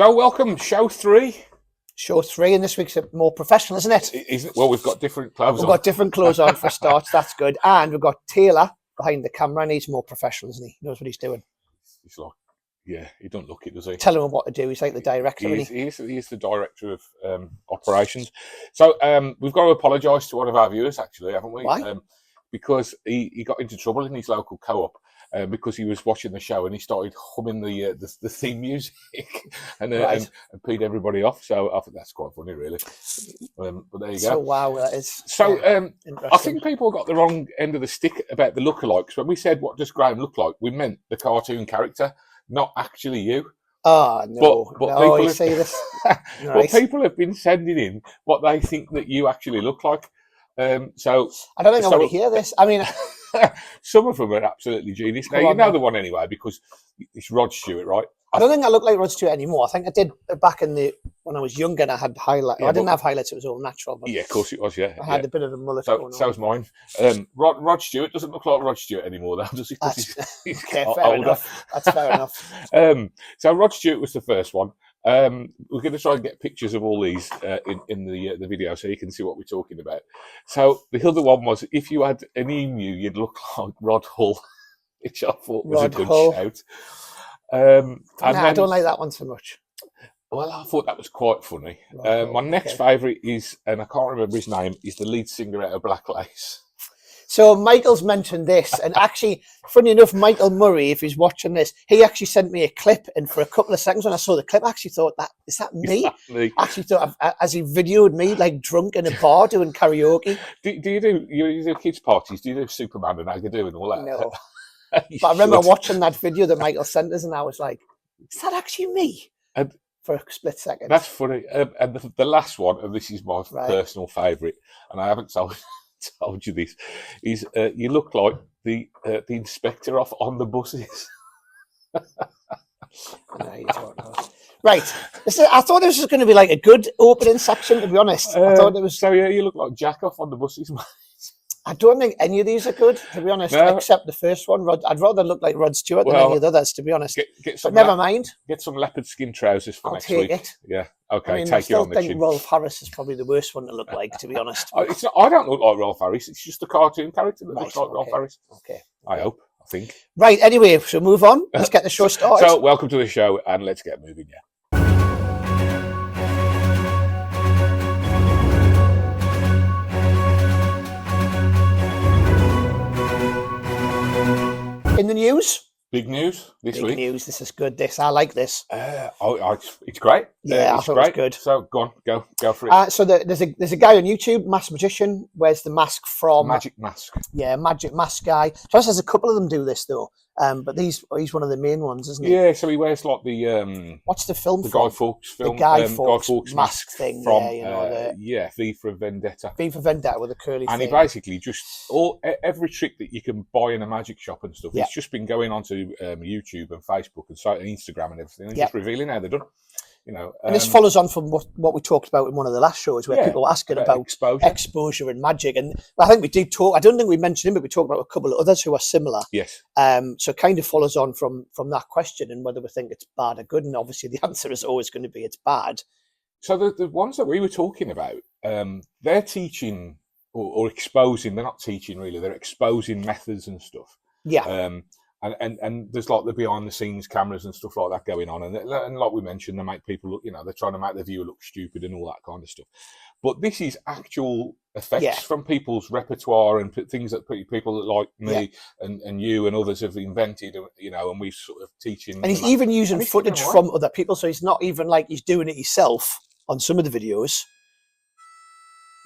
So welcome, show 3. Show 3, and this week's more professional, isn't it? Isn't it? Well, we've got different clothes We've on. got different clothes on for starts, that's good. And we've got Taylor behind the camera, and he's more professional, isn't he? He knows what he's doing. He's like, yeah, he don't look it, does he? Telling him what to do. He's like the director, He is the director of operations. So we've got to apologise to one of our viewers, actually, haven't we? Why? Because he got into trouble in his local co-op. Because he was watching the show and he started humming the theme music and peed everybody off. So I think that's quite funny, really. But there you go. So wow, that is. So I think people got the wrong end of the stick about the lookalikes. When we said what does Graeme look like, we meant the cartoon character, not actually you. Oh no! But no, people you have, say this. But people have been sending in what they think that you actually look like. So I don't think I want to hear this. I mean. Some of them are absolutely genius. Now, you know the one anyway, because it's Rod Stewart, right? I don't think I look like Rod Stewart anymore. I think I did back when I was younger and I had highlights. Yeah, I didn't have highlights, it was all natural. But yeah, of course it was, yeah. I had a bit of a mullet going on. So was mine. Rod Stewart doesn't look like Rod Stewart anymore, though, does he? He's okay, fair enough. That's fair enough. So Rod Stewart was the first one. We're going to try and get pictures of all these in the video so you can see what we're talking about. So the other one was, if you had an emu, you'd look like Rod Hull, which I thought was Rod a good Hull. Shout. I don't like that one so much. Well, I thought that was quite funny. My next favourite is, and I can't remember his name, is the lead singer out of Black Lace. So Michael's mentioned this, and actually, funny enough, Michael Murray, if he's watching this, he actually sent me a clip, and for a couple of seconds when I saw the clip, I actually thought, is that me? I actually thought, as he videoed me, like drunk in a bar doing karaoke. Do you do kids' parties? Do you do Superman and Agadoo and all that? No. But I remember watching that video that Michael sent us, and I was like, is that actually me? For a split second. That's funny. And the last one, and this is my personal favourite, and I haven't told you this, is you look like the inspector off On the Buses. No, you don't know. Right. I thought this was going to be like a good opening section, to be honest. I thought it was. So yeah, you look like Jack off On the Buses, mate. I don't think any of these are good, to be honest, except the first one. I'd rather look like Rod Stewart than any of the others, to be honest. But never mind. Get some leopard skin trousers for next week. I'll take it. Yeah, okay, I mean, take it on the chin. I think Rolf Harris is probably the worst one to look like, to be honest. I don't look like Rolf Harris. It's just a cartoon character that looks like Rolf Harris. Okay. I think. Right, anyway, so move on. Let's get the show started. So, welcome to the show, and let's get moving, yeah. In the news? Big news this week. Big news. This is good. I like this. It's great. Yeah, I thought it was good. So go on, go for it. So there's a guy on YouTube, Mask Magician, wears the mask from Magic Mask. Yeah, Magic Mask guy. Just there's a couple of them do this though. But he's one of the main ones, isn't he? Yeah, so he wears like the what's the film? The Guy Fawkes film. The Guy Fawkes mask thing from V for Vendetta. V for Vendetta with a curly and thing. He basically just every trick that you can buy in a magic shop and stuff. He's just been going onto YouTube and Facebook and Instagram and everything, and just revealing how they're done. You know, and this follows on from what we talked about in one of the last shows, where people were asking about exposure and magic. And I think we did talk. I don't think we mentioned him, but we talked about a couple of others who are similar. Yes. So it kind of follows on from that question, and whether we think it's bad or good. And obviously, the answer is always going to be it's bad. So the ones that we were talking about, they're teaching or exposing. They're not teaching really. They're exposing methods and stuff. Yeah. And there's like the behind the scenes cameras and stuff like that going on, and like we mentioned, they make people look, they're trying to make the viewer look stupid and all that kind of stuff. But this is actual effects from people's repertoire and things that people like me and you and others have invented, and we've sort of teaching. And he's even using footage from other people, so he's not even like he's doing it himself on some of the videos.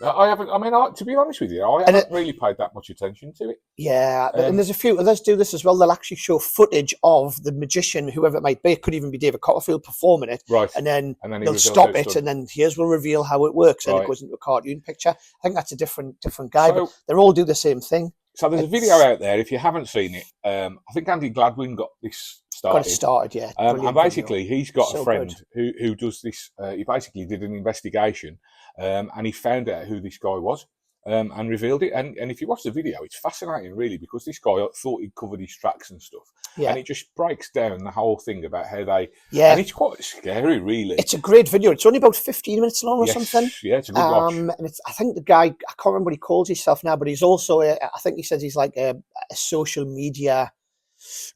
I haven't. I mean, to be honest with you, I haven't really paid that much attention to it. Yeah, and there's a few others do this as well. They'll actually show footage of the magician, whoever it might be. It could even be David Copperfield performing it, right? And then they'll stop it, and then we'll reveal how it works, and it goes into a cartoon picture. I think that's a different guy, but they all do the same thing. So there's a video out there. If you haven't seen it, I think Andy Gladwin got this started. Got it started, yeah. And basically, he's got a friend who does this. He basically did an investigation, and he found out who this guy was. and revealed it. And if you watch the video, it's fascinating, really, because this guy thought he'd covered his tracks and stuff. Yeah. And it just breaks down the whole thing about how they... Yeah. And it's quite scary, really. It's a great video. It's only about 15 minutes long or something. Yeah, it's a good watch. And I think the guy, I can't remember what he calls himself now, but he's also, I think he says he's like a social media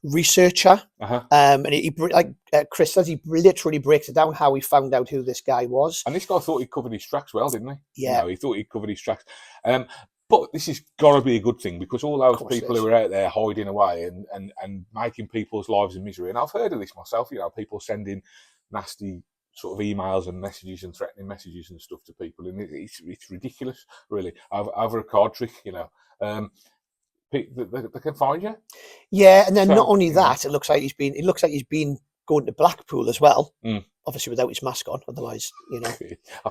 researcher. And he like Chris says, he literally breaks it down how he found out who this guy was. And this guy thought he covered his tracks well, didn't he? Yeah. He thought he covered his tracks. But this has got to be a good thing, because all those people who are out there hiding away and making people's lives a misery. And I've heard of this myself, people sending nasty sort of emails and messages and threatening messages and stuff to people. And it's ridiculous, really, over a card trick, They can find you. Yeah, and then not only that, it looks like he's been going to Blackpool as well. Obviously without his mask on, otherwise, I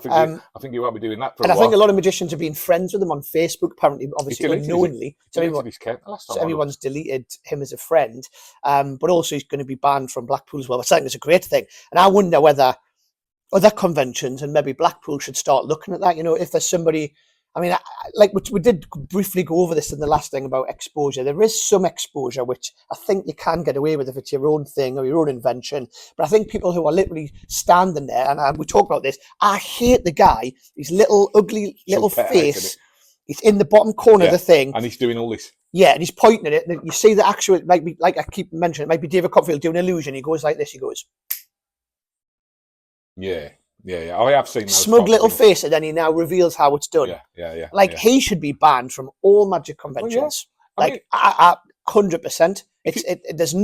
think you won't be doing that for a while. while. I think a lot of magicians have been friends with him on Facebook, apparently, obviously unknowingly. So everyone's deleted him as a friend. But also he's going to be banned from Blackpool as well, which I think is a great thing. And I wonder whether other conventions and maybe Blackpool should start looking at that. If there's somebody... I mean, like we did briefly go over this in the last thing about exposure. There is some exposure which I think you can get away with if it's your own thing or your own invention. But I think people who are literally standing there, and we talk about this, I hate the guy, his little ugly little face. He's in the bottom corner of the thing. And he's doing all this. Yeah, and he's pointing at it. And you see the actual, it might be, like I keep mentioning, it might be David Copperfield doing an illusion. He goes like this, he goes. Yeah. I have seen those smug little face, and then he now reveals how it's done. Yeah. He should be banned from all magic conventions. Well, yeah. 100%. There's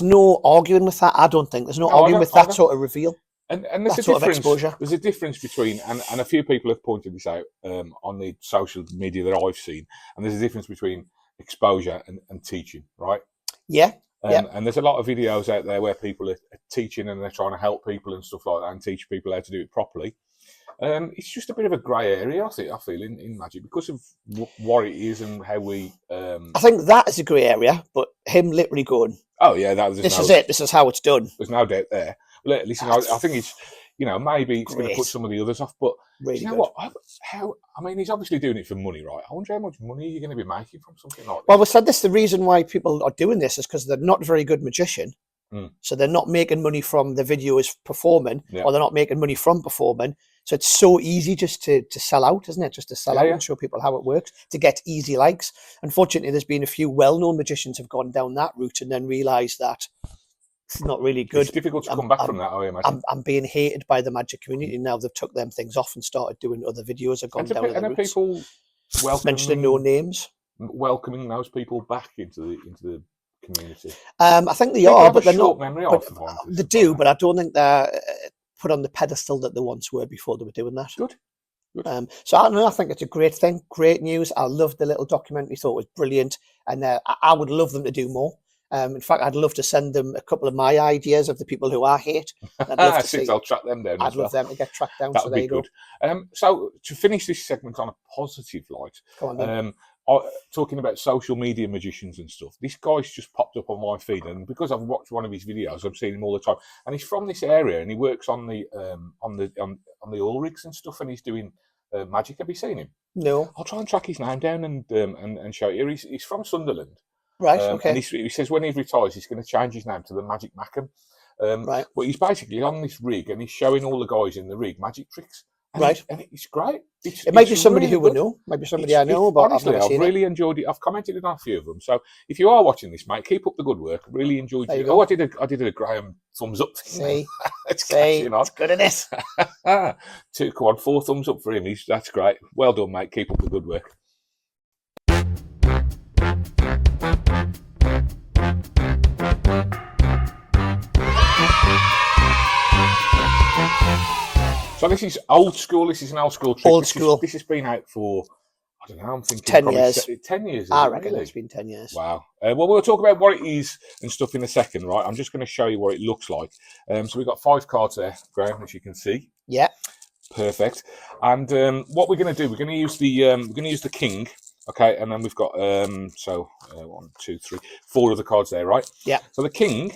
no arguing with that. I don't think there's no arguing with that sort of reveal. And there's a difference. There's a difference between, and a few people have pointed this out on the social media that I've seen, and there's a difference between exposure and teaching, right? Yeah. And there's a lot of videos out there where people are teaching and they're trying to help people and stuff like that and teach people how to do it properly. It's just a bit of a grey area, I feel, in magic, because of what it is and how we... I think that is a grey area, but him literally going, oh, yeah, this is it. This is how it's done. There's no doubt there. Listen, I think it's... maybe it's going to put some of the others off, but really you know what? He's obviously doing it for money, right? I wonder how much money you're going to be making from something like this. Well, we said this, the reason why people are doing this is because they're not a very good magician. So they're not making money from the videos performing, or they're not making money from performing. So it's so easy just to sell out, isn't it? Just to sell out and show people how it works, to get easy likes. Unfortunately, there's been a few well-known magicians have gone down that route and then realised that it's not really good. It's difficult to come back from that, I imagine. I'm being hated by the magic community now. They've took them things off and started doing other videos. Have gone down other routes. People mentioning no names, welcoming those people back into the community. I think they are, but they're not. They do, but I don't think they're put on the pedestal that they once were before they were doing that. Good. So I don't know. I think it's a great thing, great news. I loved the little documentary; thought it was brilliant, and I would love them to do more. In fact, I'd love to send them a couple of my ideas of the people who I hate. I'd love to see. I'll track them down. I'd love them to get tracked down. That would be good. So to finish this segment on a positive light, go on then. Talking about social media magicians and stuff, this guy's just popped up on my feed, and because I've watched one of his videos, I'm seeing him all the time. And he's from this area, and he works on the oil rigs and stuff, and he's doing magic. Have you seen him? No. I'll try and track his name down and show you. He's from Sunderland. Right. Okay. And he says when he retires, he's going to change his name to the Magic Macam. Right. But he's basically on this rig, and he's showing all the guys in the rig magic tricks. And it's great. It might be somebody who would know. Might be somebody I know, but honestly, I've really enjoyed it. I've commented on a few of them. So if you are watching this, mate, keep up the good work. Really enjoyed it. Oh, I did a Graeme thumbs up thing. It's good at this. 4 thumbs up for him. That's great. Well done, mate. Keep up the good work. So this is old school. This is an old school trick. This has been out for, I don't know, I'm thinking 10 years. 10 years. I reckon it's been 10 years. Wow. Well, we'll talk about what it is and stuff in a second, right? I'm just going to show you what it looks like. So we've got 5 cards there, Graeme, as you can see. Yeah. Perfect. And what we're going to do, we're going to use the king. Okay, and then we've got 1, 2, 3, 4 of the cards there, right? Yeah. So the king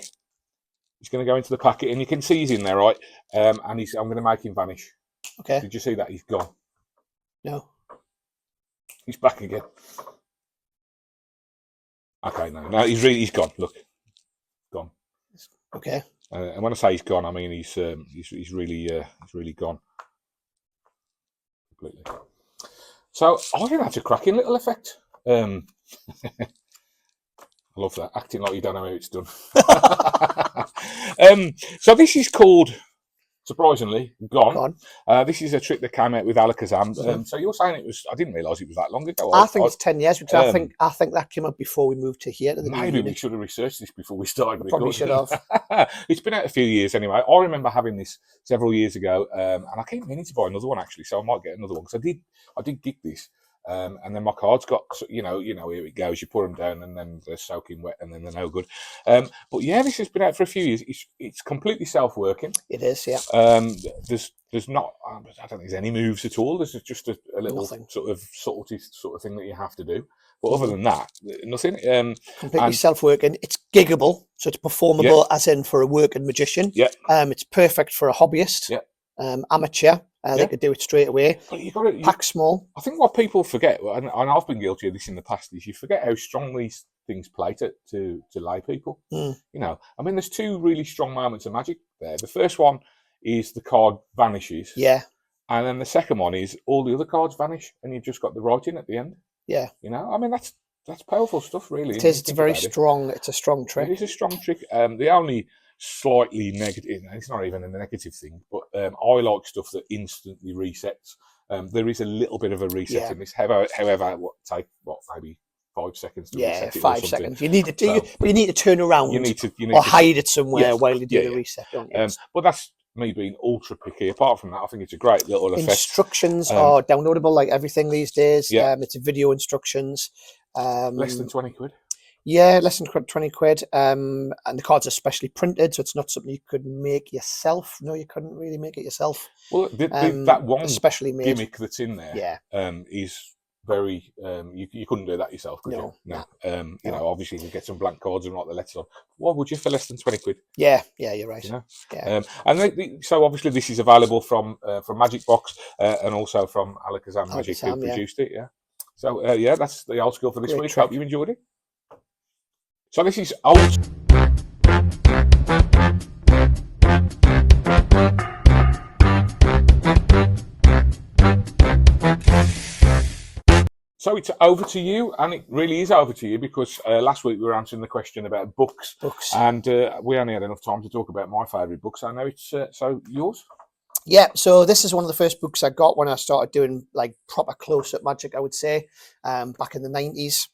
is going to go into the packet, and you can see he's in there, right? And I'm going to make him vanish. Okay. Did you see that? He's gone. No. He's back again. Okay, no, he's gone. Look, gone. Okay. And when I say he's gone, I mean he's really gone completely. So I think that's a cracking little effect. I love that, acting like you don't know how it's done. So this is called, surprisingly, Gone. This is a trick that came out with Alakazam. So you're saying it was? I didn't realise it was that long ago. I think it's 10 years because I think that came up before we moved to here. To the maybe we should have researched this before we started. Probably should have. It's been out a few years anyway. I remember having this several years ago, and I keep meaning to buy another one actually. So I might get another one because I did get this. And then my cards got, here it goes. You put them down, and then they're soaking wet, and then they're no good. But yeah, this has been out for a few years. It's completely self-working. It is, yeah. There's not, I don't think there's any moves at all. There's just a little sort of subtlety sort of thing that you have to do. But other than that, nothing. Completely self-working. It's giggable, so it's performable, as in for a working magician. Yeah. It's perfect for a hobbyist. Yeah. Amateur. They could do it straight away. But you got to pack small. I think what people forget, and I've been guilty of this in the past, is you forget how strong these things play to lay people. There's two really strong moments of magic there. The first one is the card vanishes. Yeah. And then the second one is all the other cards vanish, and you've just got the writing at the end. Yeah. That's powerful stuff, really. It is. It's very strong. It's a strong trick. It is a strong trick. The only slightly negative, it's not even a negative thing, but I like stuff that instantly resets. There is a little bit of a reset in this. However, maybe 5 seconds to reset it. 5 seconds. You need to turn around. You need to hide it somewhere while you do the reset, don't you? But that's me being ultra picky. Apart from that, I think it's a great little effect. Instructions are downloadable like everything these days. It's a video instructions. Less than 20 quid. Yeah, less than 20 quid. And the cards are specially printed, so it's not something you could make yourself. No, you couldn't really make it yourself. Well, that one especially made gimmick that's in there is very... you couldn't do that yourself, could you? No. Obviously, you get some blank cards and write the letters on. Why would you for less than 20 quid? Yeah, you're right. Yeah. So obviously, this is available from Magicbox and also from Alakazam Magic, who produced it, So, that's the old skill for this week. Hope you enjoyed it. So this is old. So it's over to you, and it really is over to you because last week we were answering the question about books. And we only had enough time to talk about my favourite books. I know it's so yours. Yeah, so this is one of the first books I got when I started doing like proper close-up magic, I would say, back in the 90s.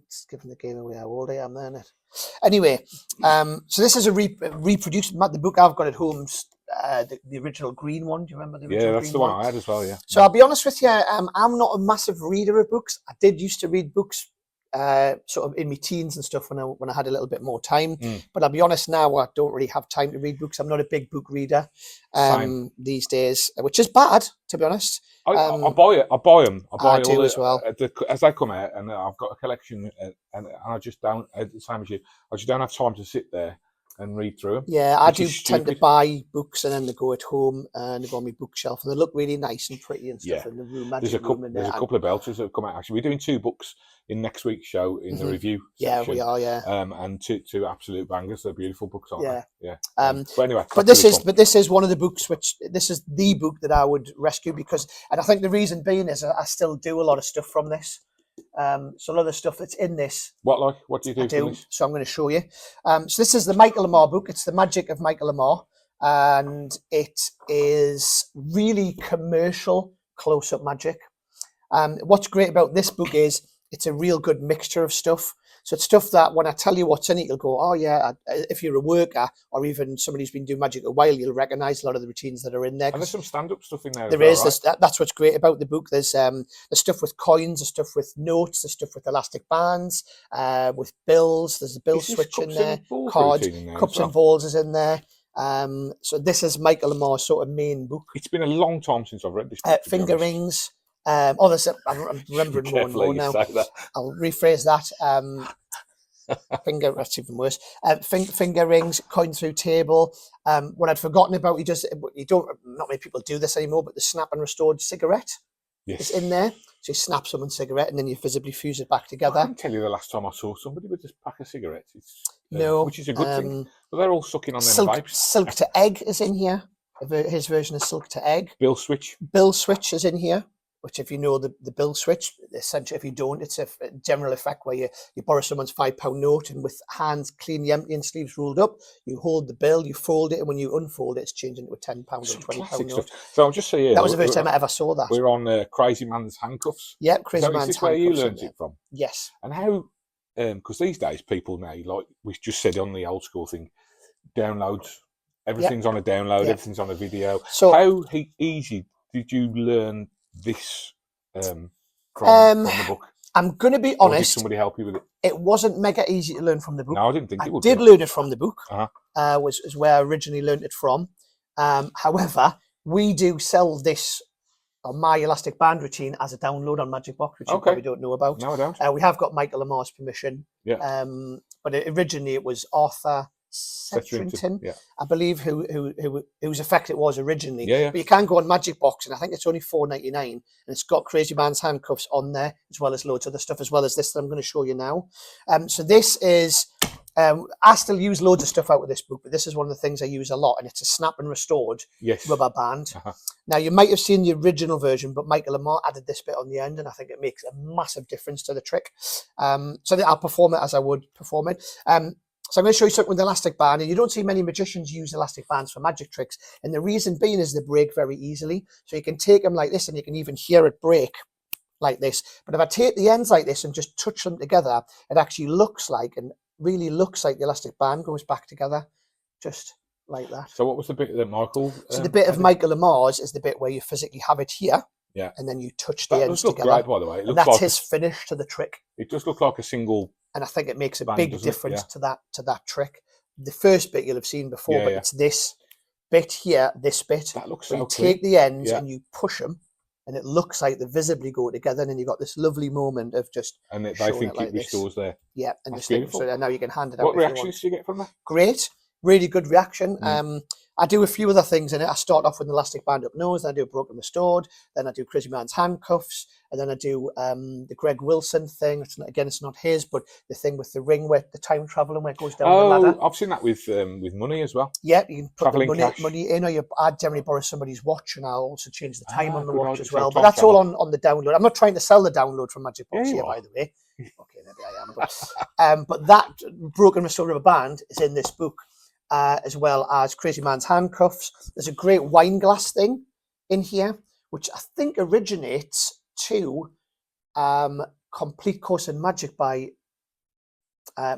It's giving the game away how old I am there, isn't it? Anyway, so this is a reproduced. The book I've got at home, the original green one. Do you remember the original? Yeah, that's the one I had as well. Yeah. So I'll be honest with you, I'm not a massive reader of books. I did used to read books, sort of in my teens and stuff when I had a little bit more time. But I'll be honest now, I don't really have time to read books. I'm not a big book reader these days, which is bad, to be honest. I buy them. I do as well. As they come out, and I've got a collection, and I just don't, the same as you, I just don't have time to sit there and read through them. Yeah, I do tend to buy books and then they go at home and they go on my bookshelf and they look really nice and pretty and stuff in the room. There's a couple of belters that have come out. Actually, we're doing 2 books in next week's show in the review section. We are. And two absolute bangers. They're beautiful books, aren't they? Yeah. But anyway, this is one of the books this is the book that I would rescue because, and I think the reason being is I still do a lot of stuff from this. So a lot of the stuff that's in this. What do you do? From this? So I'm going to show you. So this is the Michael Lamar book. It's the Magic of Michael Lamar, and it is really commercial close-up magic. What's great about this book is it's a real good mixture of stuff. So it's stuff that when I tell you what's in it, you'll go, oh yeah, if you're a worker or even somebody who's been doing magic a while, you'll recognise a lot of the routines that are in there. And there's some stand-up stuff in there. There is. Right? That's what's great about the book. There's stuff with coins, there's stuff with notes, there's stuff with elastic bands, with bills. There's a bill switch in there, cards, cups and balls is in there. So this is Michael Lamar's sort of main book. It's been a long time since I've read this book. Finger rings. I'm remembering more and more now. I'll rephrase that. That's even worse. Finger rings, coin through table. What I'd forgotten about, not many people do this anymore, but the snap and restored cigarette. is in there. So you snap someone's cigarette and then you visibly fuse it back together. I can tell you the last time I saw somebody with this pack of cigarettes. No, which is a good thing. But they're all sucking on them vapes. Silk to egg is in here. His version is silk to egg. Bill switch. Bill switch is in here. Which, if you know the bill switch, essentially, if you don't, it's a general effect where you borrow someone's £5 note and with hands cleanly empty and sleeves rolled up, you hold the bill, you fold it, and when you unfold it, it's changed into a £10 or £20 note. Stuff. So I'll just say, that was the first time I ever saw that. We're on Crazy Man's Handcuffs. Yep, Crazy Man's Handcuffs. Is this where you learned it from? Yes. And how? Because these days people now, like we just said on the old school thing, downloads. Everything's on a download. Everything's on a video. So how easy did you learn this? From the book? I'm going to be honest. Or did somebody help you with it? It wasn't mega easy to learn from the book. No, I didn't think it would. I did learn it from the book. Uh-huh. Was where I originally learned it from. However, we do sell this on my elastic band routine as a download on Magicbox, which you probably don't know about. No, I don't. We have got Michael Lamar's permission. Yeah. But originally it was Arthur Setrington, I believe, whose effect it was originally. Yeah. But you can go on Magicbox, and I think it's only $4.99, and it's got Crazy Man's Handcuffs on there, as well as loads of other stuff, as well as this that I'm going to show you now. So this is, I still use loads of stuff out of this book, but this is one of the things I use a lot, and it's a snap and restored rubber band. Now, you might have seen the original version, but Michael Lamar added this bit on the end, and I think it makes a massive difference to the trick. So I'll perform it as I would perform it. So I'm going to show you something with the elastic band, and you don't see many magicians use elastic bands for magic tricks. And the reason being is they break very easily. So you can take them like this, and you can even hear it break like this. But if I take the ends like this and just touch them together, it actually looks like, and really looks like, the elastic band goes back together, just like that. So what was the bit that Michael... So the bit of Michael Lamar's is the bit where you physically have it here. Yeah. And then you touch the ends together. Great, by the way. And that's his finish to the trick. It does look like a single... And I think it makes a big difference to that trick. The first bit you'll have seen before, but it's this bit here, this bit. That looks so you take the ends and you push them, and it looks like they visibly go together, and then you've got this lovely moment of just and they think it restores there. Yeah, and just so now you can hand it out. What reactions do you get from that? Great, really good reaction. I do a few other things in it. I start off with an elastic band up nose, then I do a broken restored, then I do Crazy Man's Handcuffs, and then I do the Greg Wilson thing. It's not his, but the thing with the ring where the time traveling where it goes down the ladder. I've seen that with money as well. Yeah, you can put the money in, or I generally borrow somebody's watch, and I'll also change the time on the watch as well. But that's all on the download. I'm not trying to sell the download from Magicbox here, by the way. Okay, maybe I am. But that broken restored rubber band is in this book. As well as Crazy Man's Handcuffs. There's a great wine glass thing in here, which I think originates to Complete Course in Magic by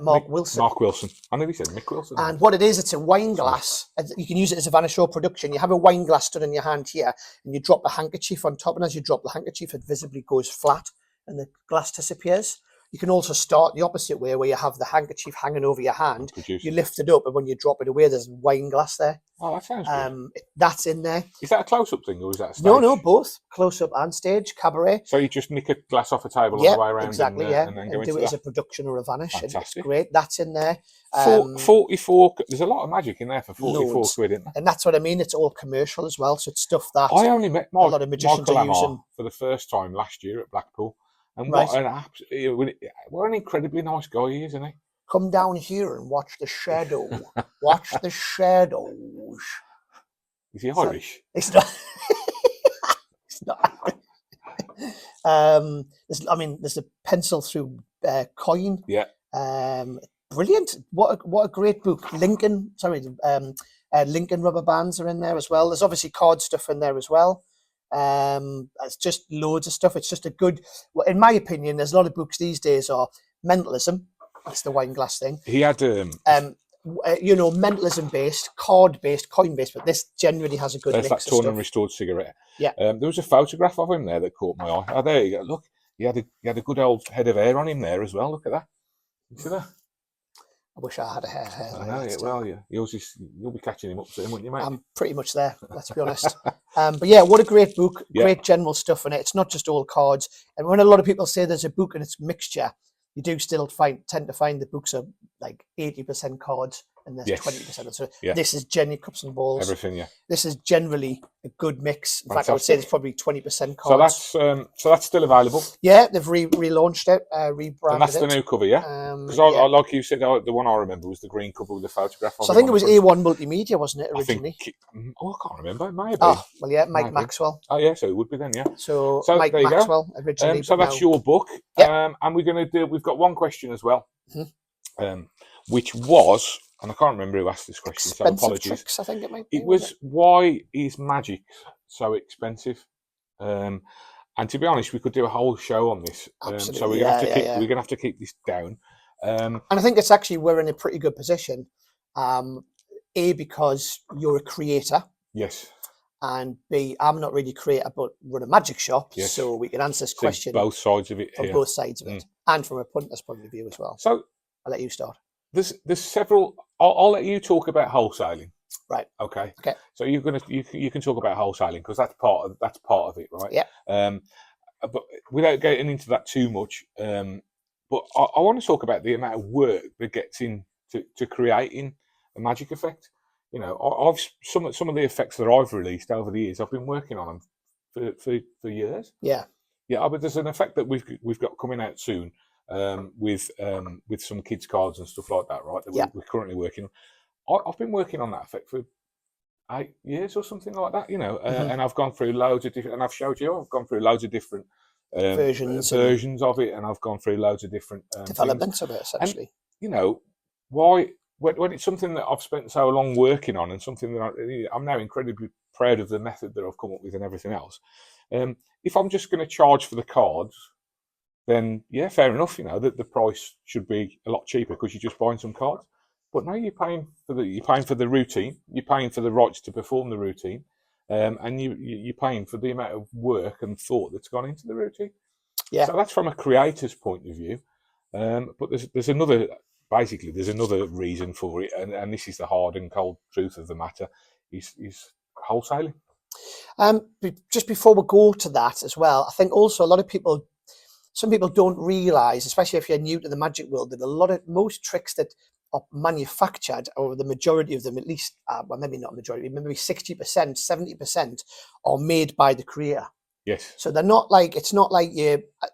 Mark Wilson. Mark Wilson. I know he said Mick Wilson. And what it is, it's a wine glass. You can use it as a Vanishaw production. You have a wine glass stood in your hand here, and you drop a handkerchief on top, and as you drop the handkerchief, it visibly goes flat, and the glass disappears. You can also start the opposite way, where you have the handkerchief hanging over your hand. You lift it up, and when you drop it away, there's wine glass there. Oh, that sounds good. That's in there. Is that a close-up thing, or is that a stage? No, both. Close-up and stage, cabaret. So you just nick a glass off a table all the way around exactly, and then go do it as a production or a vanish. Fantastic. It's great. That's in there. 44, there's a lot of magic in there for 44 quid, isn't there? And that's what I mean. It's all commercial as well, so it's stuff that I only met a lot of magicians are using for the first time last year at Blackpool. And what an incredibly nice guy he is, isn't he? Come down here and watch the shadow. Watch the shadows. Is he Irish? It's not. It's not. There's a pencil through coin. Yeah. Brilliant. What a great book. Lincoln rubber bands are in there as well. There's obviously card stuff in there as well. It's just loads of stuff. It's just a good, in my opinion, there's a lot of books these days are mentalism. That's the wine glass thing. He had mentalism based, card based, coin based, but this generally has a good mix that of torn stuff. And restored cigarette. Yeah. There was a photograph of him there that caught my eye. Oh, there you go. Look, he had a good old head of hair on him there as well. Look at that. You see that? I wish I had a hair. I know, well, you'll be catching him up soon, won't you, mate? I'm pretty much there, let's be honest. But yeah, what a great book. Great general stuff in it. It's not just all cards. And when a lot of people say there's a book and it's mixture, you do still tend to find the books are like 80% cards and there's 20%. So this is generally cups and balls. Everything, yeah. This is generally a good mix. In fact, I would say it's probably 20% So cards. so that's still available. Yeah, they've relaunched it, rebranded And that's the new cover, yeah? Because I like you said, the one I remember was the green cover with the photograph on it. So I think it was A1 Multimedia, wasn't it, originally? I can't remember. It may have been. Oh, well, yeah, Mike Maxwell. Oh, yeah, so it would be then, yeah. So Mike Maxwell originally. So that's your book. Yep. And we've got one question as well, which was, and I can't remember who asked this question, so apologies. Tricks, I think it might be. It was, why is magic so expensive? And to be honest, we could do a whole show on this. Absolutely. So we're gonna have to keep this down. And I think it's actually, we're in a pretty good position. A, because you're a creator. Yes. And B, I'm not really a creator, but run a magic shop. Yes. So we can answer this question. Both sides of it. From both sides of it. And from a punter's point of view as well. So I'll let you start. There's several. I'll let you talk about wholesaling. Right. Okay. Okay. So you can talk about wholesaling because that's part of it, right? Yeah. But without getting into that too much, but I want to talk about the amount of work that gets into creating a magic effect. You know, I've some of the effects that I've released over the years. I've been working on them for years. Yeah. Yeah. But there's an effect that we've got coming out soon. With some kids' cards and stuff like that, right? That we're currently working on. I've been working on that effect for 8 years or something like that, you know. And I've gone through loads of different. And I've showed you, I've gone through loads of different versions of it, and I've gone through loads of different developments of it, essentially. And, you know, why when it's something that I've spent so long working on, and something that I'm now incredibly proud of the method that I've come up with and everything else. If I'm just going to charge for the cards, then yeah, fair enough. You know that the price should be a lot cheaper because you're just buying some cards. But now you're paying for the routine. You're paying for the rights to perform the routine, and you're paying for the amount of work and thought that's gone into the routine. Yeah. So that's from a creator's point of view. But there's another reason for it, and this is the hard and cold truth of the matter: is wholesaling. Just before we go to that as well, I think also some people don't realise, especially if you're new to the magic world, that most tricks that are manufactured, or the majority of them, at least, well, maybe not majority, maybe 60%, 70% are made by the creator. Yes. So they're not like, it's not like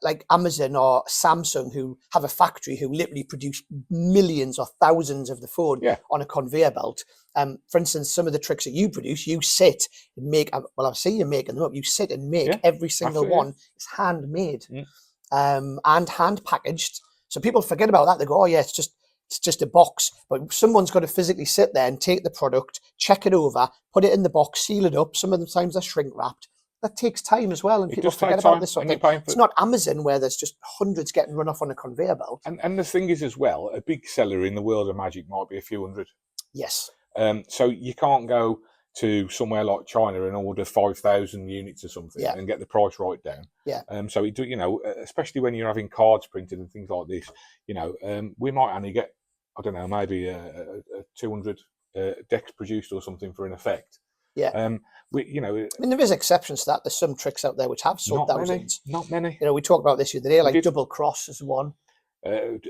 like Amazon or Samsung, who have a factory who literally produce millions or thousands of the phone on a conveyor belt. For instance, some of the tricks that you produce, you sit and make, well, I've seen you making them up, you sit and make every single one. It's handmade. And hand packaged. So people forget about that. They go, oh yeah, it's just a box. But someone's got to physically sit there and take the product, check it over, put it in the box, seal it up. Some of the times they're shrink wrapped. That takes time as well, and people forget about this sort of thing. It's not Amazon where there's just hundreds getting run off on a conveyor belt. And the thing is as well, a big seller in the world of magic might be a few hundred. Yes. So you can't go to somewhere like China and order 5,000 units or something and get the price right down. Yeah. So you know, especially when you're having cards printed and things like this, you know, we might only get, I don't know, maybe a 200 decks produced or something for an effect. Yeah. You know, I mean, there is exceptions to that. There's some tricks out there which have sold thousands. Not many. You know, we talked about this the other day, like Double Cross is one. Card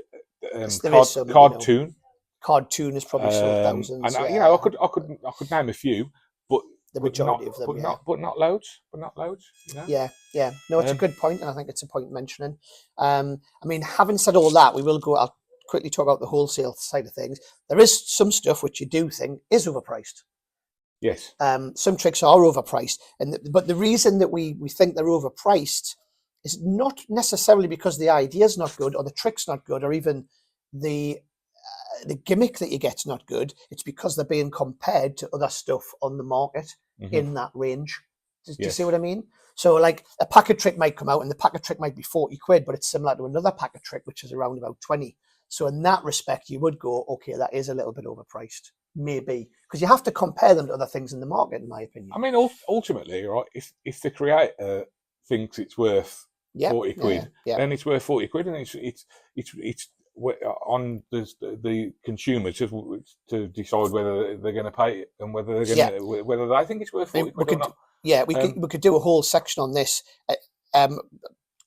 Tune. Card Tune is probably sold thousands. And you know, I could name a few, but the majority of them, but not loads. You know? Yeah. No, it's a good point, and I think it's a point mentioning. I mean, having said all that, I'll quickly talk about the wholesale side of things. There is some stuff which you do think is overpriced. Yes. Some tricks are overpriced, but the reason that we think they're overpriced is not necessarily because the idea's not good, or the trick's not good, or even the gimmick that you get's not good. It's because they're being compared to other stuff on the market in that range. Do you see what I mean? So like a pack of trick might come out, and the pack of trick might be 40 quid, but it's similar to another pack of trick, which is around about 20. So in that respect, you would go, okay, that is a little bit overpriced. Maybe, because you have to compare them to other things in the market, in my opinion. I mean, ultimately, right, if the creator thinks it's worth 40 quid, then it's worth 40 quid, and it's on the consumer to decide whether they're going to pay it and whether they think it's worth 40 quid or not. Yeah, we could do a whole section on this.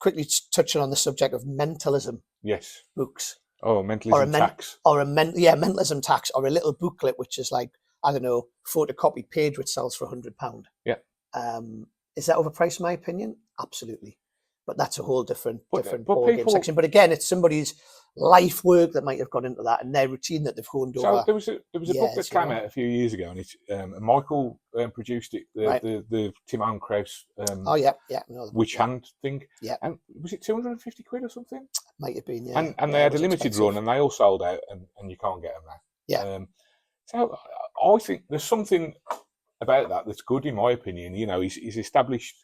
Quickly touching on the subject of mentalism. Yes. Books. Oh, mentalism tax. Mentalism tax, or a little booklet which is like, I don't know, photocopied page which sells for £100. Yeah. Is that overpriced, in my opinion? Absolutely. But that's a whole different but ball game people, section. But again, it's somebody's life work that might have gone into that and their routine that they've honed over. So there was a book that came out a few years ago, and it's Michael produced it. The Timon Kraus. Witch Hand thing. Yeah. And was it 250 quid or something? Might have been. Yeah. And they had a limited run, and they all sold out, and you can't get them now. Yeah. So I think there's something about that that's good, in my opinion. You know, he's established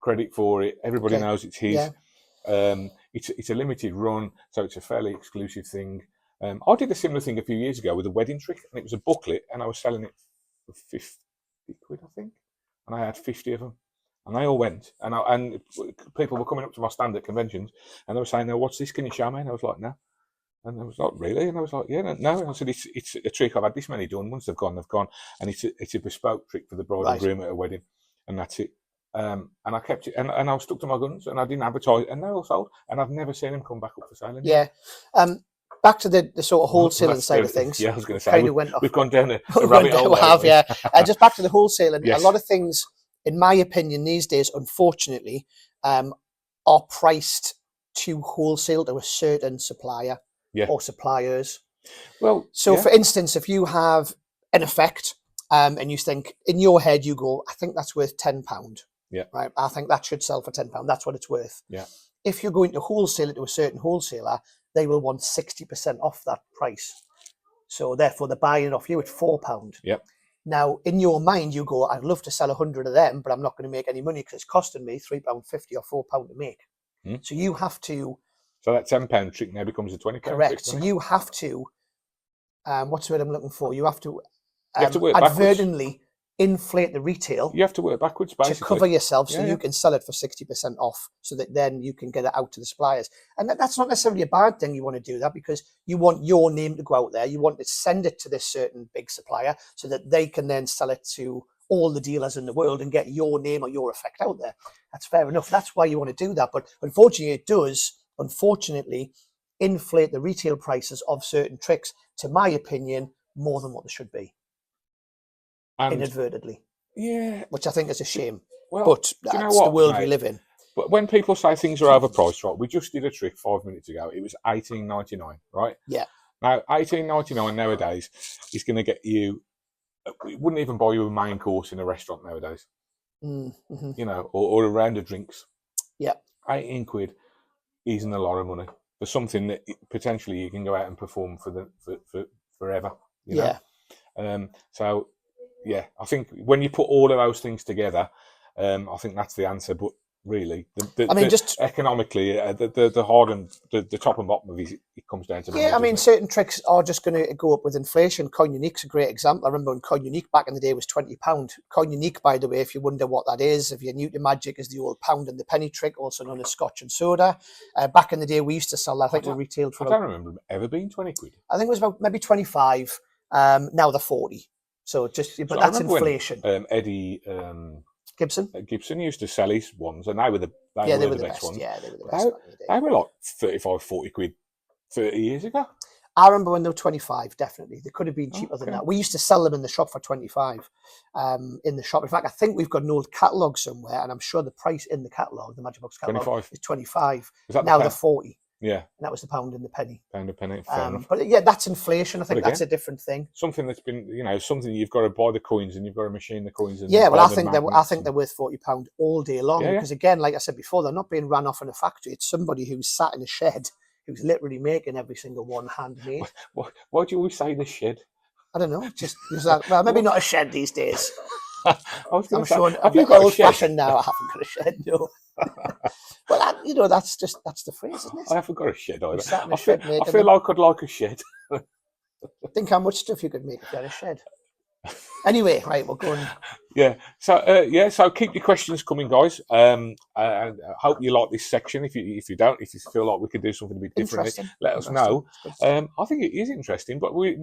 credit for it. Everybody knows it's his. Yeah. It's a limited run, so it's a fairly exclusive thing. I did a similar thing a few years ago with a wedding trick, and it was a booklet, and I was selling it for 50 quid, I think, and I had 50 of them, and they all went, and people were coming up to my stand at conventions, and they were saying, "No, what's this? Can you show me?" And I was like, "No." And I was like, "Really?" And I was like, "Yeah, no." And I said, "It's a trick. I've had this many done. Once they've gone, and it's a bespoke trick for the bride and groom at a wedding, and that's it." And I kept it, and I was stuck to my guns, and I didn't advertise, and they all sold, and I've never seen them come back up for sale anymore. Yeah. Back to the sort of wholesaling side of things. Yeah, I was going to say, we've gone down a rabbit hole. We have, yeah. Just back to the wholesaling. Yes. A lot of things, in my opinion, these days, unfortunately, are priced to wholesale to a certain supplier or suppliers. Well, so for instance, if you have an effect, and you think in your head, you go, I think that's worth £10. Yeah. Right. I think that should sell for £10. That's what it's worth. Yeah. If you're going to wholesale it to a certain wholesaler, they will want 60% off that price. So therefore, they're buying it off you at £4. Yep. Now, in your mind, you go, I'd love to sell 100 of them, but I'm not going to make any money because it's costing me £3.50 or £4 to make. So you have to. So that £10 trick now becomes a £20 correct. trick. So you have to. What's the word I'm looking for? You have to. You have to work advertently inflate the retail. You have to work backwards, basically, to cover yourself, so you can sell it for 60% off, so that then you can get it out to the suppliers. And that's not necessarily a bad thing. You want to do that because you want your name to go out there. You want to send it to this certain big supplier so that they can then sell it to all the dealers in the world and get your name or your effect out there. That's fair enough. That's why you want to do that. But unfortunately, it does, inflate the retail prices of certain tricks, to my opinion, more than what they should be. Inadvertently, which I think is a shame. Well, but that's the world we live in. But when people say things are overpriced, right? We just did a trick 5 minutes ago. It was $18.99, right? Yeah. Now $18.99 nowadays is going to get you. It wouldn't even buy you a main course in a restaurant nowadays. Mm-hmm. You know, or a round of drinks. Yeah. 18 quid isn't a lot of money for something that potentially you can go out and perform for forever. You know? Yeah. So. Yeah, I think when you put all of those things together, I think that's the answer. But really, just economically, the hard and the top and bottom of it comes down to money. Yeah, I mean, certain tricks are just going to go up with inflation. Coin Unique's a great example. I remember when Coin Unique back in the day was £20. Coin Unique, by the way, if you wonder what that is, if you're new to magic, is the old pound and the penny trick, also known as Scotch and soda. Back in the day, we used to sell that. I think we retailed for. I don't remember them ever being 20 quid. I think it was about maybe 25. Now they're 40. So that's inflation. When, Eddie Gibson used to sell his ones, and they were the best ones. Yeah, they were the best. They were like 35, 40 quid 30 years ago. I remember when they were 25, definitely. They could have been cheaper than that. We used to sell them in the shop for 25 in the shop. In fact, I think we've got an old catalogue somewhere, and I'm sure the price in the catalogue, the Magicbox catalogue, is 25. Now they're 40. Yeah. And that was the pound and the penny. Pound and penny, fair enough. But yeah, that's inflation. I think that's a different thing. Something that's been, something you've got to buy the coins and you've got to machine the coins. And well, I think they're worth £40 all day long because, again, like I said before, they're not being run off in a factory. It's somebody who's sat in a shed who's literally making every single one handmade. Why do you always say the shed? I don't know. Just well, maybe not a shed these days. I'm sure I'm old-fashioned now. I haven't got a shed, no. Well, that's the phrase, isn't it? I haven't got a shed either. I feel like I'd like a shed. Think how much stuff you could make if you had a shed. Anyway, right, we're going. Yeah. So keep your questions coming, guys. I hope you like this section. If you feel like we could do something a bit differently, let us know. I think it is interesting, but we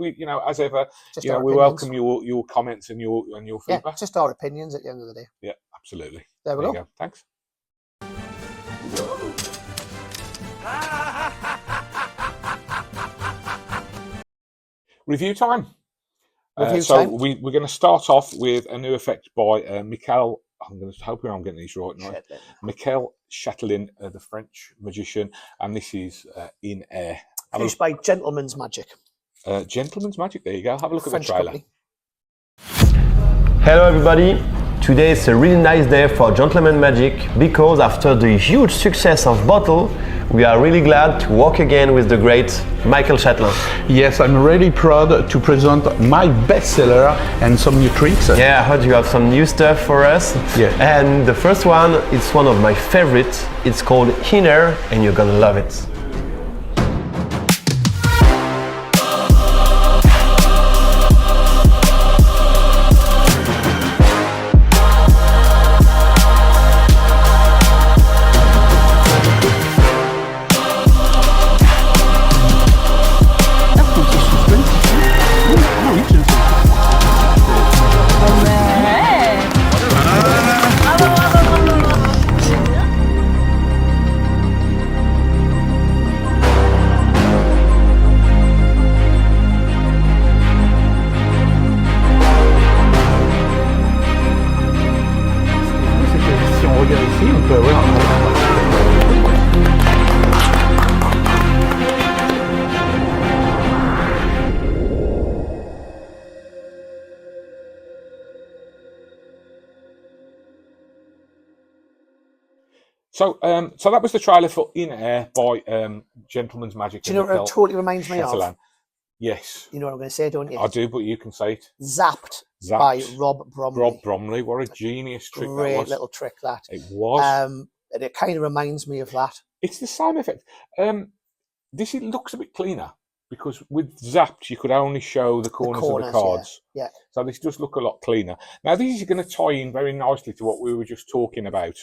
as ever, we welcome your comments and your feedback. Yeah, just our opinions at the end of the day. Yeah, absolutely. There we go. Thanks. Review time. We're going to start off with a new effect by Mikhail I'm going to hope I'm getting these right now. Chatelain. Michael Chatelain, the French magician, and this is In Air. Produced by Gentleman's Magic. Gentleman's Magic. There you go. Have a look French at the trailer. company. Hello everybody, today is a really nice day for Gentleman Magic because after the huge success of Bottle, we are really glad to work again with the great Michael Chatelain. Yes, I'm really proud to present my bestseller and some new tricks. Yeah, I heard you have some new stuff for us. Yeah. And the first one, it's one of my favorites. It's called In Air and you're gonna love it. Si on regarde ici, on peut avoir So that was the trailer for In Air by Gentleman's Magic. Do you know what it totally reminds me of? Yes. You know what I'm going to say, don't you? I do, but you can say it. Zapped by Rob Bromley. Rob Bromley, what a genius trick that was. Great little trick that. It was. And it kind of reminds me of that. It's the same effect. This looks a bit cleaner because with Zapped you could only show the corners of the cards. Yeah. So this does look a lot cleaner. Now this is going to tie in very nicely to what we were just talking about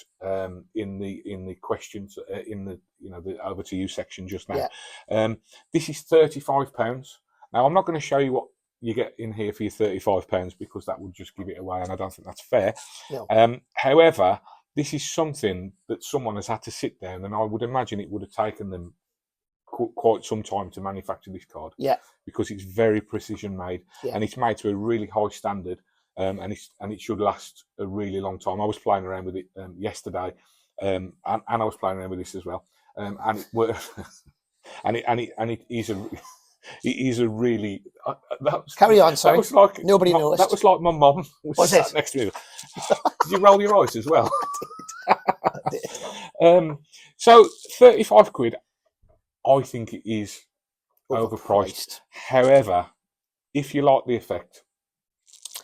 in the questions in the the over to you section just now. Yeah. This is £35. Now I'm not going to show you what you get in here for your £35 because that would just give it away, and I don't think that's fair. No. However, this is something that someone has had to sit down, and I would imagine it would have taken them quite some time to manufacture this card. Yeah. Because it's very precision made, and it's made to a really high standard, and it should last a really long time. I was playing around with it yesterday, and I was playing around with this as well, and it worked. and it is a. It is a really. Carry on, sorry. That was like nobody noticed. That was like my mum was sat next to me. Did you roll your eyes as well? I did. So £35, I think it is overpriced. However, if you like the effect,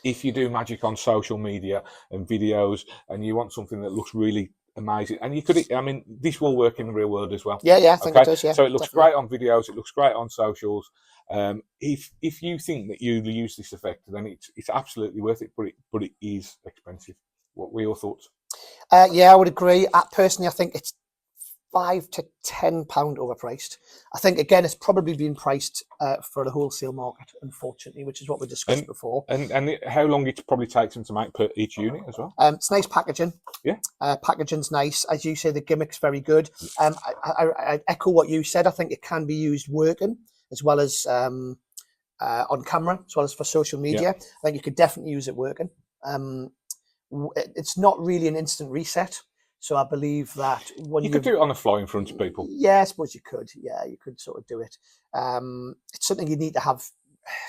if you do magic on social media and videos, and you want something that looks really amazing, and you could, I mean, this will work in the real world as well. Yeah, I think it does. Yeah, so it looks definitely great on videos, it looks great on socials. If you think that you use this effect, then it's absolutely worth it. But it is expensive. What were your thoughts? Yeah, I would agree. Personally, I think it's £5 to £10 overpriced. I think again, it's probably been priced for the wholesale market, unfortunately, which is what we discussed before. And how long it probably takes them to make per each unit as well. It's nice packaging. Yeah, packaging's nice, as you say. The gimmick's very good. I echo what you said. I think it can be used working as well as on camera, as well as for social media. Yeah. I think you could definitely use it working. It's not really an instant reset. So I believe that when you could do it on the fly in front of people. Yeah, I suppose you could. Yeah, you could sort of do it. It's something you need to have.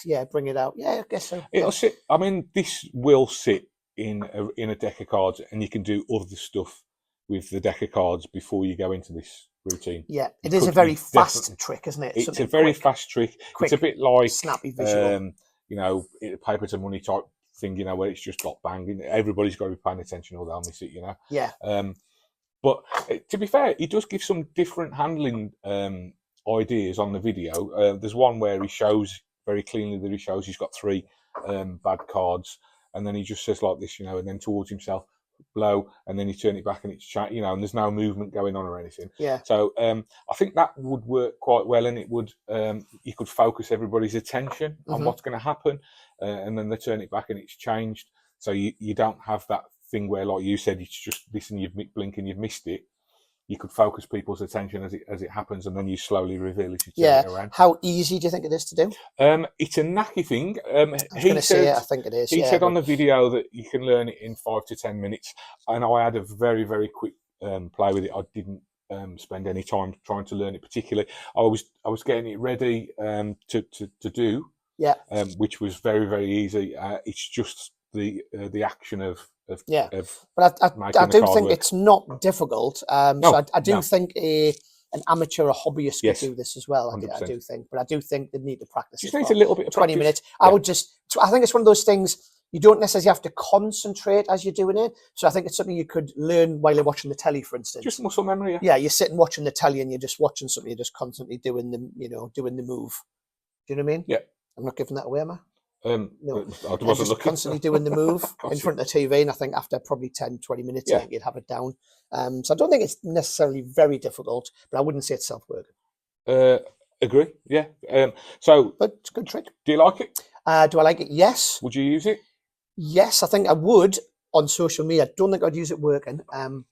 Yeah, bring it out. Yeah, I guess so. It'll sit. I mean, this will sit in a deck of cards, and you can do other stuff with the deck of cards before you go into this routine. Yeah, it is a very fast trick, isn't it? It's a very fast trick. It's a bit like snappy visual. Paper to money type thing, where it's just like bang. Everybody's got to be paying attention or they'll miss it, Yeah. But to be fair, he does give some different handling ideas on the video. There's one where he shows very cleanly that he's got 3 bad cards, and then he just says like this, and then towards himself, blow, and then you turn it back and it's and there's no movement going on or anything. Yeah. So I think that would work quite well, and it would you could focus everybody's attention on what's going to happen, and then they turn it back and it's changed. So you don't have that thing where, like you said, it's just this and you've blinked and you've missed it. you could focus people's attention as it happens, and then you slowly reveal as you turn it around. How easy do you think it is to do? It's a knacky thing. I think it is. He said on the video that you can learn it in 5 to 10 minutes, and I had a very, very quick play with it. I didn't spend any time trying to learn it particularly. I was getting it ready to do, which was very, very easy. It's just the action of but I do think it's not difficult. So I do think an amateur or hobbyist could do this as well. I do think, but I do think they need to practice. Just needs a little bit of 20 minutes. I think it's one of those things you don't necessarily have to concentrate as you're doing it. So I think it's something you could learn while you're watching the telly, for instance. Just muscle memory. Yeah, you're sitting watching the telly and you're just watching something. You're just constantly doing the move. Do you know what I mean? Yeah. I'm not giving that away, am I? No, I wasn't looking. Constantly doing the move in front of the TV, and I think after probably 10, 20 minutes, I think you'd have it down. So I don't think it's necessarily very difficult, but I wouldn't say it's self-work. Agree, yeah. But it's a good trick. Do you like it? Do I like it? Yes. Would you use it? Yes, I think I would on social media. I don't think I'd use it working,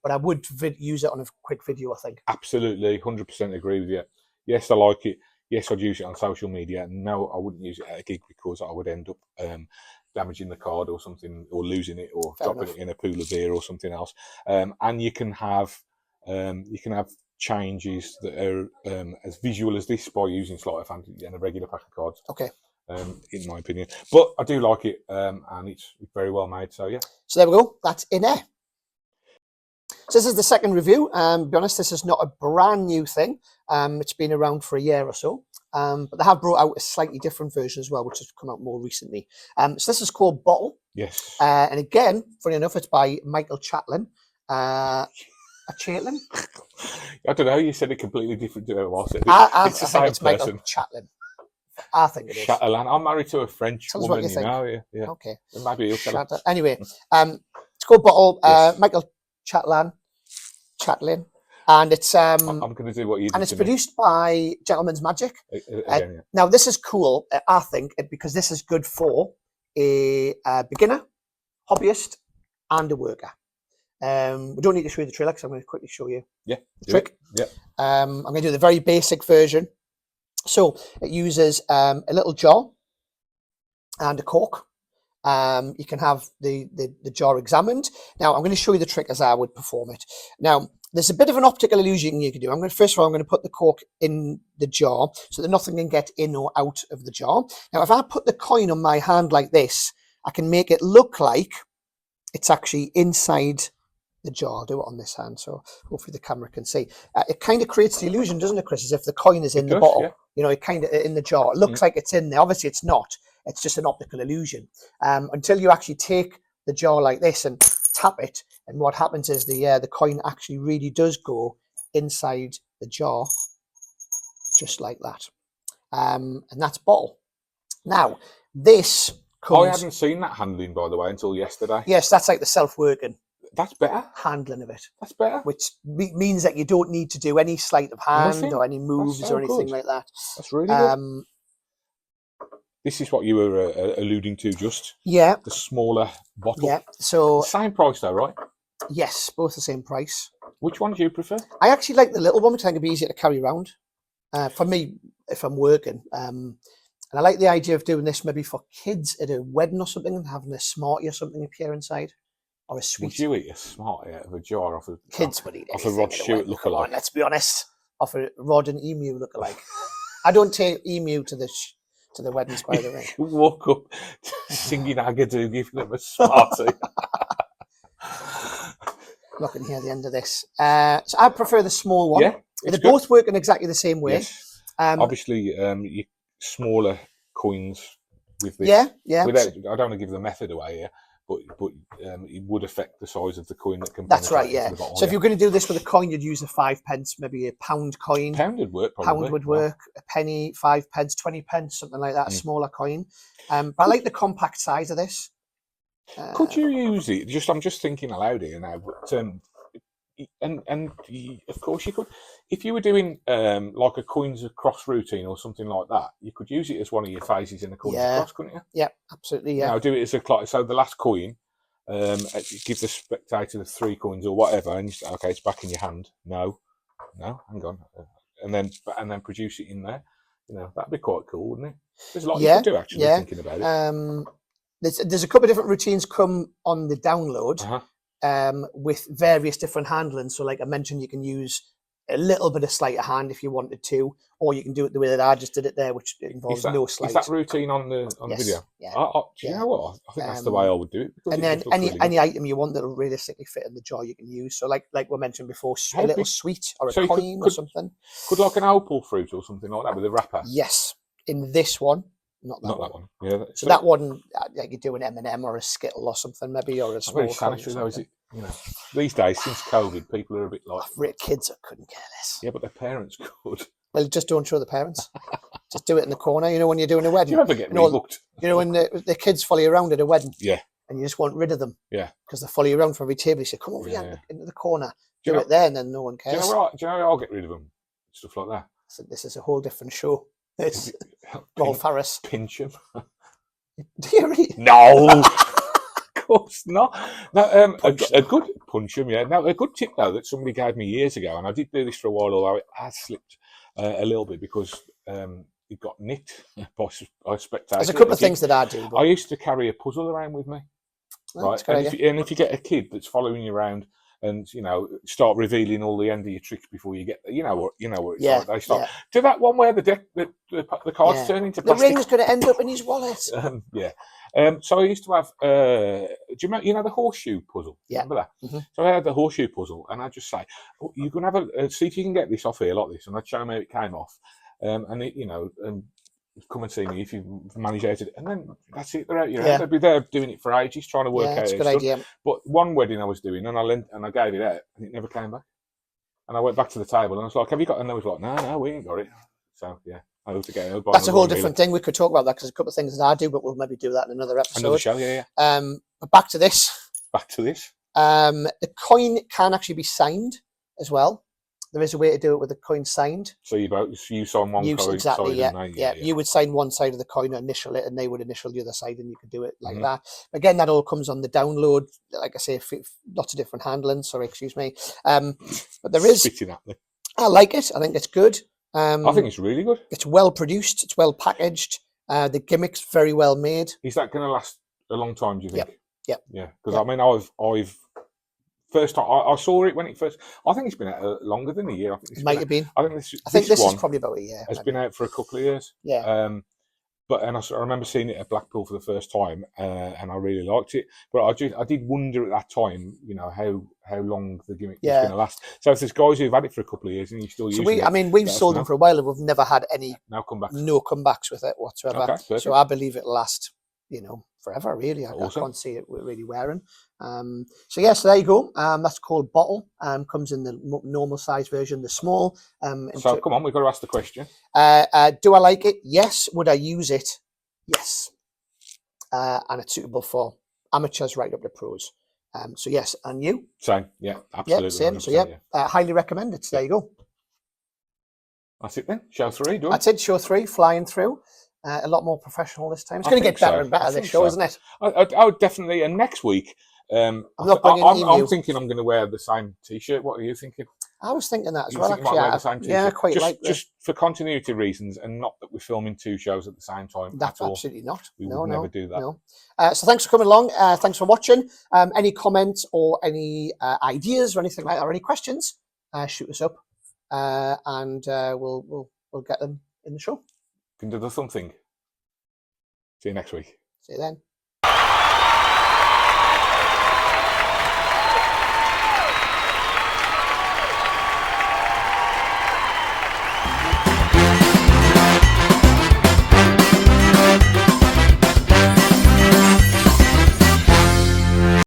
but I would use it on a quick video, I think. Absolutely, 100% agree with you. Yes, I like it. Yes, I'd use it on social media. No, I wouldn't use it at a gig because I would end up damaging the card or something, or losing it, or dropping it in a pool of beer or something else. And you can have changes that are as visual as this by using sleight of hand and a regular pack of cards. Okay. In my opinion, but I do like it, and it's very well made. So yeah. So there we go. That's in there. So this is the second review. To be honest, this is not a brand new thing. It's been around for a year or so, but they have brought out a slightly different version as well, which has come out more recently. So this is called Bottle. Yes. And again, funny enough, it's by Michael Chatlin. Chatlin? I don't know. You said it completely different to what I said. I think it's Michael Chatlin. I think it is. Chatelain. I'm married to a French Tell woman, us what you think. Yeah. Okay. Maybe anyway, it's called Bottle. Yes. Michael Chatlin, and it's I'm going to do what you did. And it's produced by Gentleman's Magic. Again, Now this is cool, I think, because this is good for a beginner, hobbyist, and a worker. We don't need to show you the trailer because I'm going to quickly show you the trick. Yeah. I'm going to do the very basic version. So it uses a little jar and a cork. You can have the jar examined. Now I'm going to show you the trick as I would perform it. Now there's a bit of an optical illusion you can do. First of all, I'm going to put the cork in the jar so that nothing can get in or out of the jar. Now if I put the coin on my hand like this, I can make it look like it's actually inside the jar. I'll do it on this hand, so hopefully the camera can see. It kind of creates the illusion, doesn't it, Chris, as if the coin is in the bottle. Yeah. You know, it kind of in the jar. It looks like it's in there. Obviously, it's not. It's just an optical illusion. Until you actually take the jar like this and tap it, and what happens is the coin actually really does go inside the jar, just like that. And that's Bottle. Now, this comes... I hadn't seen that handling, by the way, until yesterday. Yes, that's like the self-working. That's better. Handling of it. That's better. Which means that you don't need to do any sleight of hand or any moves or anything like that. That's really good. This is what you were alluding to just. Yeah. The smaller bottle. Yeah. So same price though, right? Yes, both the same price. Which one do you prefer? I actually like the little one because I think it'd be easier to carry around. For me, if I'm working. And I like the idea of doing this maybe for kids at a wedding or something and having a Smartie or something appear inside. Or a sweet. Would you eat a Smartie out of a jar off a kids would eat off a Rod Stewart lookalike? Let's be honest, off a Rod and Emu lookalike. I don't take Emu to the weddings, by the way. Walk up singing Agadoo, giving them a Smartie. Not going to hear the end of this. So I prefer the small one. Yeah, they both work in exactly the same way. Yes. Obviously, you smaller coins with this. Yeah. Without, I don't want to give the method away here. But it would affect the size of the coin that can. That's right, yeah. So if you're going to do this with a coin, you'd use a 5 pence, maybe a £1 coin. £1 would work. Probably. £1 would work. A penny, 5 pence, 20 pence, something like that. A smaller coin. But I like the compact size of this. Could you use it? I'm just thinking aloud here now. But and of course you could. If you were doing like a coins across routine or something like that, you could use it as one of your phases in the coins across, couldn't you? Yeah, absolutely. Yeah. Now do it as so the last coin, give the spectator the 3 coins or whatever, and you say, okay, it's back in your hand. No, no, hang on, and then produce it in there. You know, that'd be quite cool, wouldn't it? There's a lot you could do actually. Thinking about it. There's a couple of different routines come on the download. With various different handling. So like I mentioned, you can use a little bit of sleight of hand if you wanted to, or you can do it the way that I just did it there, which involves no sleight. Is that routine on the video? Yeah. Do you know what? I think that's the way I would do it. And then any item you want that'll realistically fit in the jar you can use. So like we mentioned before, a little sweet or a coin or something. Could like an opal fruit or something like that with a wrapper? Yes. In this one. Not that one. Yeah. So that one, like you do an M&M or a Skittle or something, maybe, or a small. Very sanitary, though, is it? You know, these days since COVID, people are a bit like kids couldn't care less. Yeah, but their parents could. Well, just don't show the parents. Just do it in the corner. You know, when you're doing a wedding. Do you ever get rebooked? You know, when the kids follow you around at a wedding. Yeah. And you just want rid of them. Yeah. Because they follow you around from every table. You say, "Come over here into the corner." Do it there, and then no one cares. Do you know how I'll get rid of them? Stuff like that. So this is a whole different show. It's Rolf Harris. Pinch him. Do you really? No, of course not. No, a good punch him. Yeah. Now a good tip though that somebody gave me years ago, and I did do this for a while, although it has slipped a little bit because it got nicked by spectators. There's a couple of things that I do. I used to carry a puzzle around with me. Right, and if you get a kid that's following you around and start revealing all the end of your tricks before you get there, you know what it's like. They start do that one where the cards turn into plastic. The ring's going to end up in his wallet. So I used to have do you know the horseshoe puzzle? Yeah. Remember that? Mm-hmm. So I had the horseshoe puzzle, and I'd just say, you can have see if you can get this off here like this, and I'd show them how it came off, and it, and come and see me if you manage out it, and then that's it. They're out your head. They'd be there doing it for ages, trying to work out. That's a good idea. But one wedding I was doing, and I gave it out, and it never came back. And I went back to the table, and I was like, "Have you got?" And they was like, "No, we ain't got it." So yeah, I had to get it. That's a whole different thing. We could talk about that because there's a couple of things that I do, but we'll maybe do that in another episode. Another show, yeah. But back to this. The coin can actually be signed as well. There is a way to do it with the coin signed. So you sign one coin. Exactly, yeah. You would sign one side of the coin, initial it, and they would initial the other side, and you could do it like that. Again, that all comes on the download. Like I say, lots of different handling. Sorry, excuse me. But there is. Spitting at me. I like it. I think it's good. I think it's really good. It's well produced. It's well packaged. The gimmick's very well made. Is that going to last a long time? Do you think? Yeah. Because I mean, I've. First time I saw it when it first. I think it's been out longer than a year. I think it might have been. I think this is probably about a year. It's been out for a couple of years. Yeah. But I remember seeing it at Blackpool for the first time, and I really liked it. But I did wonder at that time, how long the gimmick was going to last. So if there's guys who've had it for a couple of years and you still using it, I mean, we've sold them for a while and we've never had any no comebacks with it whatsoever. Okay, so I believe it'll last, forever, really. I can't see it really wearing. So there you go. That's called Bottle. Comes in the normal size version, the small. So come on, we've got to ask the question. Do I like it? Yes. Would I use it? Yes. And it's suitable for amateurs right up to pros. So yes, and you? Same. Yeah, absolutely. Yeah, same. So highly recommend it. So there you go. That's it then. Show 3. That's it. Show 3, flying through. A lot more professional this time. It's going to get better and better this show, isn't it? I would definitely. And next week, I'm thinking I'm going to wear the same T-shirt. What are you thinking? I was thinking that as well. Actually, I quite like this. Just for continuity reasons, and not that we're filming 2 shows at the same time. That's absolutely not. We would never do that. No. So thanks for coming along. Thanks for watching. Any comments or any ideas or anything like that, or any questions, shoot us up, and we'll get them in the show. Can do something. See you next week. See you then.